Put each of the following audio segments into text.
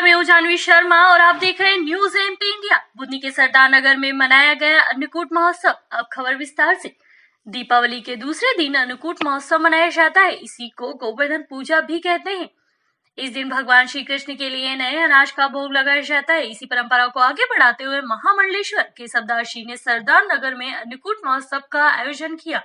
नमस्कार, मैं हूं जानवी शर्मा और आप देख रहे हैं न्यूज एमपी इंडिया। बुधनी के सरदार नगर में मनाया गया अन्नकूट महोत्सव। अब खबर विस्तार से। दीपावली के दूसरे दिन अन्नकूट महोत्सव मनाया जाता है। इसी को गोवर्धन पूजा भी कहते हैं। इस दिन भगवान श्री कृष्ण के लिए नए अनाज का भोग लगाया जाता है। इसी परंपरा को आगे बढ़ाते हुए महामंडलेश्वर केशवदास जी ने सरदार नगर में अन्नकूट महोत्सव का आयोजन किया,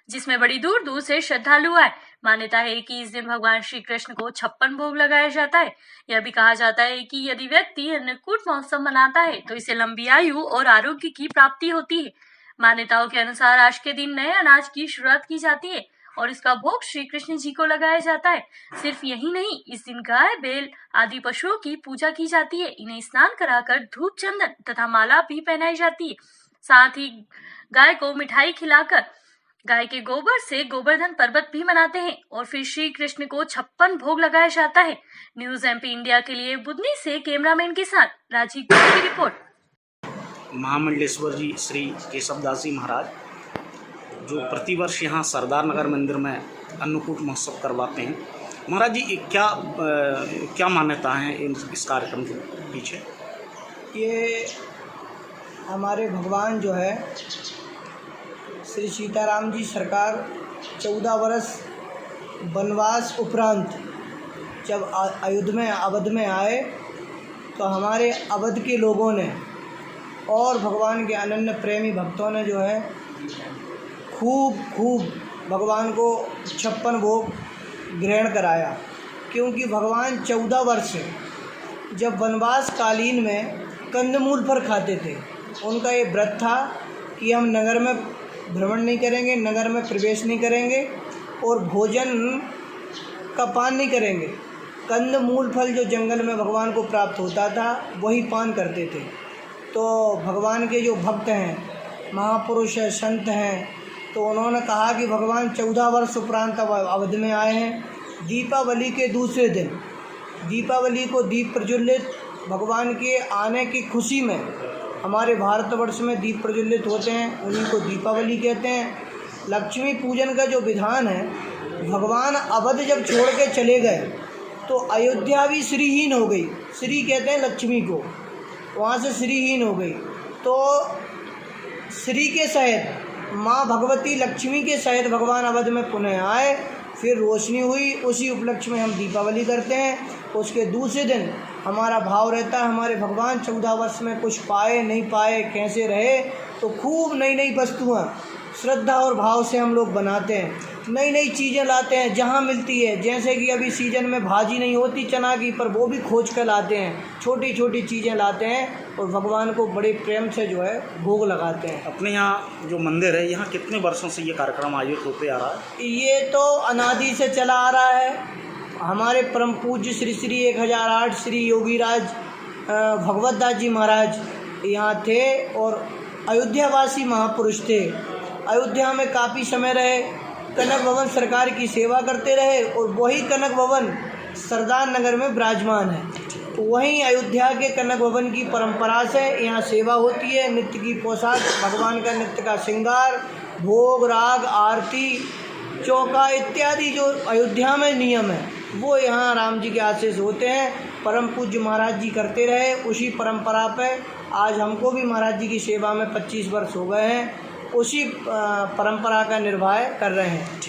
जिसमें बड़ी दूर दूर से श्रद्धालु आए। मान्यता है कि इस दिन भगवान श्री कृष्ण को 56 भोग लगाया जाता है। यह भी कहा जाता है कि यदि व्यक्ति अन्नकूट महोत्सव मनाता है तो इसे लंबी आयु और आरोग्य की प्राप्ति होती है। मान्यताओं के अनुसार आज के दिन नए अनाज की शुरुआत की जाती है और इसका भोग श्री कृष्ण जी को लगाया जाता है। सिर्फ यही नहीं, इस दिन गाय, बैल आदि पशुओं की पूजा की जाती है। इन्हें स्नान कराकर धूप, चंदन तथा माला भी पहनाई जाती है। साथ ही गाय को मिठाई खिलाकर गाय के गोबर से गोवर्धन पर्वत भी मनाते हैं और फिर श्री कृष्ण को 56 भोग लगाया जाता है। न्यूज एमपी इंडिया के लिए बुधनी से कैमरामैन के साथ राजीव की रिपोर्ट। महामंडलेश्वर जी श्री केशवदास जी महाराज जो प्रतिवर्ष यहाँ सरदार नगर मंदिर में अन्नकूट महोत्सव करवाते हैं। महाराज जी क्या मान्यता है इस कार्यक्रम के पीछे? ये हमारे भगवान जो है श्री सीताराम जी सरकार 14 वर्ष वनवास उपरांत जब अवध में आए तो हमारे अवध के लोगों ने और भगवान के अनन्य प्रेमी भक्तों ने जो है खूब भगवान को 56 भोग ग्रहण कराया। क्योंकि भगवान 14 वर्ष जब वनवास कालीन में कंदमूल पर खाते थे, उनका ये व्रत था कि हम नगर में भ्रमण नहीं करेंगे, नगर में प्रवेश नहीं करेंगे और भोजन का पान नहीं करेंगे। कंद मूल फल जो जंगल में भगवान को प्राप्त होता था वही पान करते थे। तो भगवान के जो भक्त हैं, महापुरुष हैं, संत हैं, तो उन्होंने कहा कि भगवान 14 वर्ष उपरांत अवध में आए हैं। दीपावली के दूसरे दिन, दीपावली को दीप प्रज्वलित भगवान के आने की खुशी में हमारे भारतवर्ष में दीप प्रज्वलित होते हैं, उन्हीं को दीपावली कहते हैं। लक्ष्मी पूजन का जो विधान है, भगवान अवध जब छोड़ के चले गए तो अयोध्या भी श्रीहीन हो गई। श्री कहते हैं लक्ष्मी को, वहाँ से श्रीहीन हो गई। तो श्री के सहित माँ भगवती लक्ष्मी के सहित भगवान अवध में पुनः आए, फिर रोशनी हुई। उसी उपलक्ष्य में हम दीपावली करते हैं। उसके दूसरे दिन हमारा भाव रहता है हमारे भगवान 14 वर्ष में कुछ पाए नहीं पाए, कैसे रहे, तो खूब नई वस्तुएं श्रद्धा और भाव से हम लोग बनाते हैं। नई चीज़ें लाते हैं जहाँ मिलती है। जैसे कि अभी सीजन में भाजी नहीं होती चना की, पर वो भी खोज कर लाते हैं। छोटी चीज़ें लाते हैं और भगवान को बड़े प्रेम से जो है भोग लगाते हैं। अपने यहाँ जो मंदिर है, यहाँ कितने वर्षों से ये कार्यक्रम आयोजित होते आ रहा है? ये तो अनादि से चला आ रहा है। हमारे परम पूज्य श्री 1008 श्री योगीराज भगवत दास जी महाराज यहाँ थे और अयोध्यावासी महापुरुष थे। अयोध्या में काफ़ी समय रहे, कनक भवन सरकार की सेवा करते रहे और वही कनक भवन सरदार नगर में विराजमान है। तो वहीं अयोध्या के कनक भवन की परंपरा से यहाँ सेवा होती है। नित्य की पोशाक, भगवान का नित्य का श्रृंगार, भोग, राग, आरती, चौका इत्यादि जो अयोध्या में नियम है वो यहाँ राम जी के आशीष होते हैं। परम पूज्य महाराज जी करते रहे, उसी परंपरा पे आज हमको भी महाराज जी की सेवा में 25 वर्ष हो गए हैं। उसी परंपरा का निर्वाह कर रहे हैं।